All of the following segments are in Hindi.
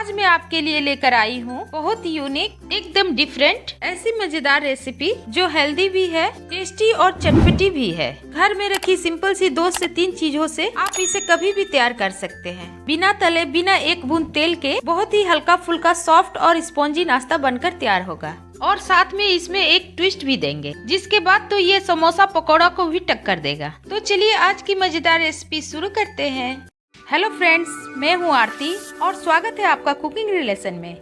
आज मैं आपके लिए लेकर आई हूँ बहुत यूनिक, एकदम डिफरेंट ऐसी मजेदार रेसिपी जो हेल्दी भी है, टेस्टी और चटपटी भी है। घर में रखी सिंपल सी 2 से 3 चीजों से आप इसे कभी भी तैयार कर सकते हैं। बिना तले, बिना एक बूंद तेल के बहुत ही हल्का फुल्का, सॉफ्ट और स्पॉन्जी नाश्ता बनकर तैयार होगा। और साथ में इसमें एक ट्विस्ट भी देंगे, जिसके बाद तो ये समोसा पकौड़ा को भी टक्कर देगा। तो चलिए आज की मजेदार रेसिपी शुरू करते हैं। हेलो फ्रेंड्स, मैं हूँ आरती और स्वागत है आपका कुकिंग रिलेशन में।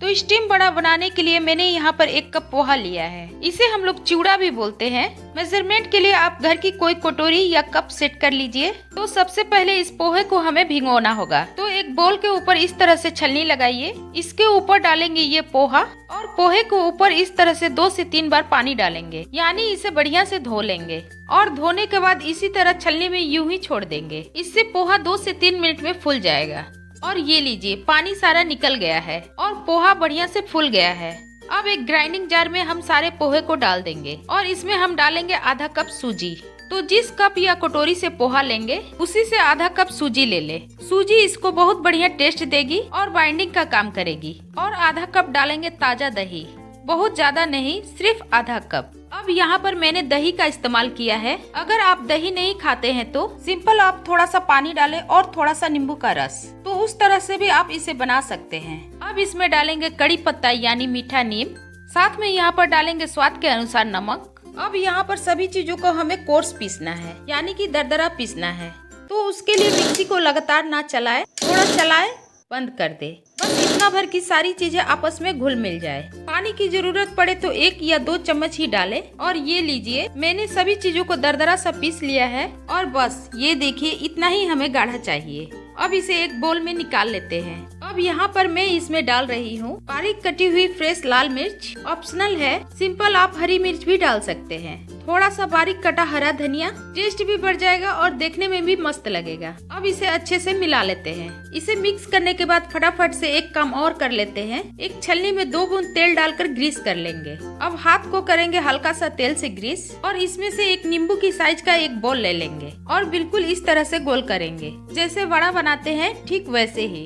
तो स्टीम बड़ा बनाने के लिए मैंने यहाँ पर 1 कप पोहा लिया है। इसे हम लोग चिवड़ा भी बोलते हैं। मेजरमेंट के लिए आप घर की कोई कटोरी या कप सेट कर लीजिए। तो सबसे पहले इस पोहे को हमें भिगोना होगा। तो एक बोल के ऊपर इस तरह से छलनी लगाइए। इसके ऊपर डालेंगे ये पोहा और पोहे को ऊपर इस तरह से 2 से 3 बार पानी डालेंगे, यानी इसे बढ़िया से धो लेंगे। और धोने के बाद इसी तरह छलनी में यूं ही छोड़ देंगे। इससे पोहा 2 से 3 मिनट में फूल जाएगा। और ये लीजिए, पानी सारा निकल गया है और पोहा बढ़िया से फूल गया है। अब एक ग्राइंडिंग जार में हम सारे पोहे को डाल देंगे और इसमें हम डालेंगे आधा कप सूजी। तो जिस कप या कटोरी से पोहा लेंगे उसी से आधा कप सूजी ले ले। सूजी इसको बहुत बढ़िया टेस्ट देगी और बाइंडिंग का काम करेगी। और आधा कप डालेंगे ताजा दही, बहुत ज्यादा नहीं, सिर्फ आधा कप। अब यहाँ पर मैंने दही का इस्तेमाल किया है। अगर आप दही नहीं खाते हैं तो सिंपल आप थोड़ा सा पानी डालें और थोड़ा सा नींबू का रस, तो उस तरह से भी आप इसे बना सकते हैं। अब इसमें डालेंगे कड़ी पत्ता यानी मीठा नीम, साथ में यहाँ पर डालेंगे स्वाद के अनुसार नमक। अब यहाँ पर सभी चीजों को हमें कोर्स पीसना है, यानी कि दरदरा पीसना है। तो उसके लिए मिक्सी को लगातार ना चलाए, थोड़ा चलाए, बंद कर दे। बस इतना भर की सारी चीजें आपस में घुल मिल जाए। पानी की जरूरत पड़े तो 1 या 2 चम्मच ही डालें। और ये लीजिए, मैंने सभी चीजों को दरदरा सा पीस लिया है। और बस ये देखिए, इतना ही हमें गाढ़ा चाहिए। अब इसे एक बोल में निकाल लेते हैं। अब यहाँ पर मैं इसमें डाल रही हूँ बारीक कटी हुई फ्रेश लाल मिर्च। ऑप्शनल है, सिंपल आप हरी मिर्च भी डाल सकते हैं। थोड़ा सा बारीक कटा हरा धनिया, टेस्ट भी बढ़ जाएगा और देखने में भी मस्त लगेगा। अब इसे अच्छे से मिला लेते हैं। इसे मिक्स करने के बाद फटाफट से एक काम और कर लेते हैं। एक छलनी में 2 बूंद तेल डालकर ग्रीस कर लेंगे। अब हाथ को करेंगे हल्का सा तेल से ग्रीस और इसमें से एक नींबू की साइज का एक बॉल ले लेंगे और बिल्कुल इस तरह से गोल करेंगे, जैसे वड़ा बनाते हैं ठीक वैसे ही।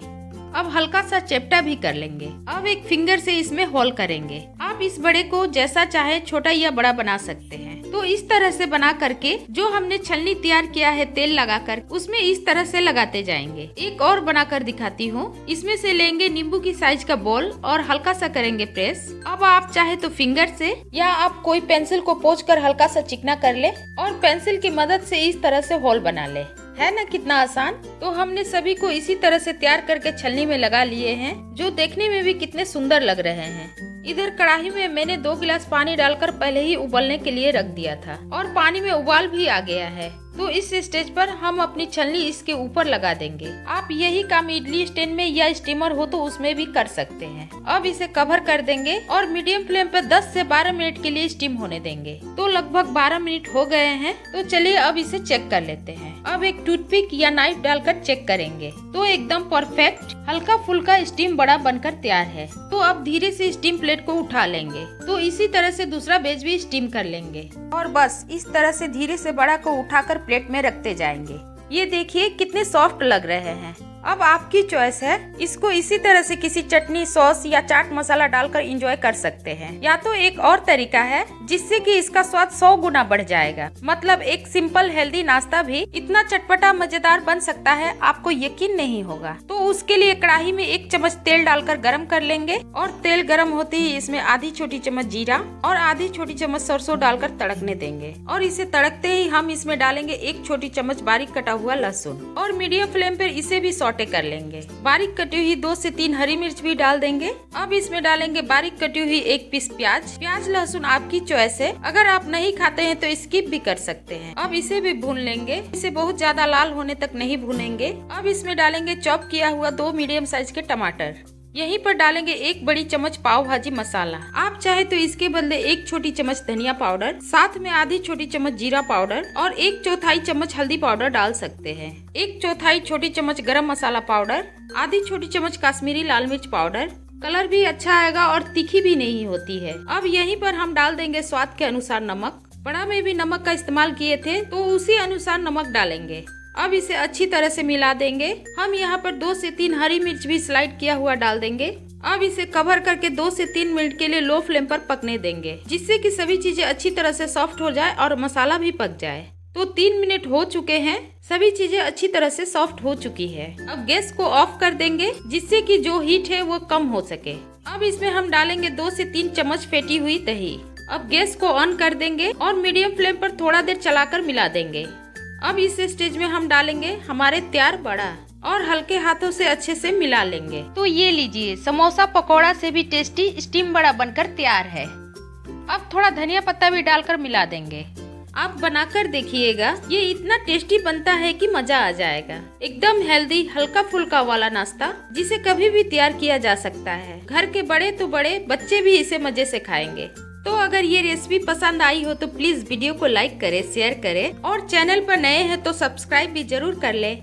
अब हल्का सा चेप्टा भी कर लेंगे। अब एक फिंगर से इसमें होल करेंगे। आप इस बड़े को जैसा चाहे छोटा या बड़ा बना सकते हैं। तो इस तरह से बना करके जो हमने छलनी तैयार किया है तेल लगाकर, उसमें इस तरह से लगाते जाएंगे। एक और बनाकर दिखाती हूँ। इसमें से लेंगे नींबू की साइज का बॉल और हल्का सा करेंगे प्रेस। अब आप चाहे तो फिंगर से या आप कोई पेंसिल को पोंछ कर हल्का सा चिकना कर ले और पेंसिल की मदद से इस तरह से होल बना ले। है ना कितना आसान। तो हमने सभी को इसी तरह से तैयार करके छलनी में लगा लिए हैं, जो देखने में भी कितने सुंदर लग रहे हैं। इधर कढ़ाई में मैंने 2 गिलास पानी डालकर पहले ही उबलने के लिए रख दिया था और पानी में उबाल भी आ गया है। तो इस स्टेज पर हम अपनी छलनी इसके ऊपर लगा देंगे। आप यही काम इडली स्टैंड में या स्टीमर हो तो उसमें भी कर सकते हैं। अब इसे कवर कर देंगे और मीडियम फ्लेम पर 10 से 12 मिनट के लिए स्टीम होने देंगे। तो लगभग 12 मिनट हो गए हैं। तो चलिए अब इसे चेक कर लेते हैं। अब एक टूथपिक या नाइफ डालकर चेक करेंगे। तो एकदम परफेक्ट हल्का फुल्का स्टीम बड़ा बनकर तैयार है। तो अब धीरे से स्टीम प्लेट को उठा लेंगे। तो इसी तरह से दूसरा बेच भी स्टीम कर लेंगे और बस इस तरह से धीरे से बड़ा को उठाकर प्लेट में रखते जाएंगे। ये देखिए कितने सॉफ्ट लग रहे हैं। अब आपकी चॉइस है, इसको इसी तरह से किसी चटनी, सॉस या चाट मसाला डालकर एंजॉय कर सकते हैं। या तो एक और तरीका है जिससे कि इसका स्वाद 100 गुना बढ़ जाएगा। मतलब एक सिंपल हेल्दी नाश्ता भी इतना चटपटा मजेदार बन सकता है, आपको यकीन नहीं होगा। तो उसके लिए कढ़ाई में 1 चम्मच तेल डालकर गरम कर लेंगे और तेल गरम होते ही इसमें आधी छोटी चम्मच जीरा और आधी छोटी चम्मच सरसों डालकर तड़कने देंगे। और इसे तड़कते ही हम इसमें डालेंगे 1 छोटी चम्मच बारीक कटा हुआ लहसुन और मीडियम फ्लेम पर इसे भी कर लेंगे। बारीक कटी हुई 2 से 3 हरी मिर्च भी डाल देंगे। अब इसमें डालेंगे बारीक कटी हुई 1 पीस प्याज। प्याज लहसुन आपकी चॉइस है, अगर आप नहीं खाते हैं तो स्किप भी कर सकते हैं। अब इसे भी भून लेंगे। इसे बहुत ज्यादा लाल होने तक नहीं भूनेंगे। अब इसमें डालेंगे चॉप किया हुआ 2 मीडियम साइज के टमाटर। यहीं पर डालेंगे 1 बड़ी चम्मच पाव भाजी मसाला। आप चाहे तो इसके बदले 1 छोटी चम्मच धनिया पाउडर, साथ में आधी छोटी चम्मच जीरा पाउडर और 1/4 चम्मच हल्दी पाउडर डाल सकते हैं। 1/4 छोटी चम्मच गरम मसाला पाउडर, आधी छोटी चम्मच कश्मीरी लाल मिर्च पाउडर। कलर भी अच्छा आएगा और तीखी भी नहीं होती है। अब यहीं पर हम डाल देंगे स्वाद के अनुसार नमक। बड़ा में भी नमक का इस्तेमाल किए थे तो उसी अनुसार नमक डालेंगे। अब इसे अच्छी तरह से मिला देंगे। हम यहाँ पर 2 से 3 हरी मिर्च भी स्लाइड किया हुआ डाल देंगे। अब इसे कवर करके 2 से 3 मिनट के लिए लो फ्लेम पर पकने देंगे, जिससे कि सभी चीजें अच्छी तरह से सॉफ्ट हो जाए और मसाला भी पक जाए। तो 3 मिनट हो चुके हैं, सभी चीजें अच्छी तरह से सॉफ्ट हो चुकी है। अब गैस को ऑफ कर देंगे, जिससे कि जो हीट है वो कम हो सके। अब इसमें हम डालेंगे 2 से 3 चम्मच फेंटी हुई दही। अब गैस को ऑन कर देंगे और मीडियम फ्लेम पर थोड़ा देर चलाकर मिला देंगे। अब इस स्टेज में हम डालेंगे हमारे तैयार बड़ा और हल्के हाथों से अच्छे से मिला लेंगे। तो ये लीजिए, समोसा पकौड़ा से भी टेस्टी स्टीम बड़ा बनकर तैयार है। अब थोड़ा धनिया पत्ता भी डालकर मिला देंगे। आप बनाकर देखिएगा, ये इतना टेस्टी बनता है कि मजा आ जाएगा। एकदम हेल्दी हल्का फुल्का वाला नाश्ता, जिसे कभी भी तैयार किया जा सकता है। घर के बड़े तो बड़े, बच्चे भी इसे मजे से खाएंगे। तो अगर ये रेसिपी पसंद आई हो तो प्लीज वीडियो को लाइक करें, शेयर करें और चैनल पर नए हैं तो सब्सक्राइब भी जरूर कर ले।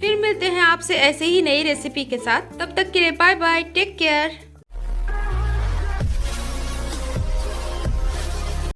फिर मिलते हैं आपसे ऐसे ही नई रेसिपी के साथ। तब तक के लिए बाय बाय, टेक केयर।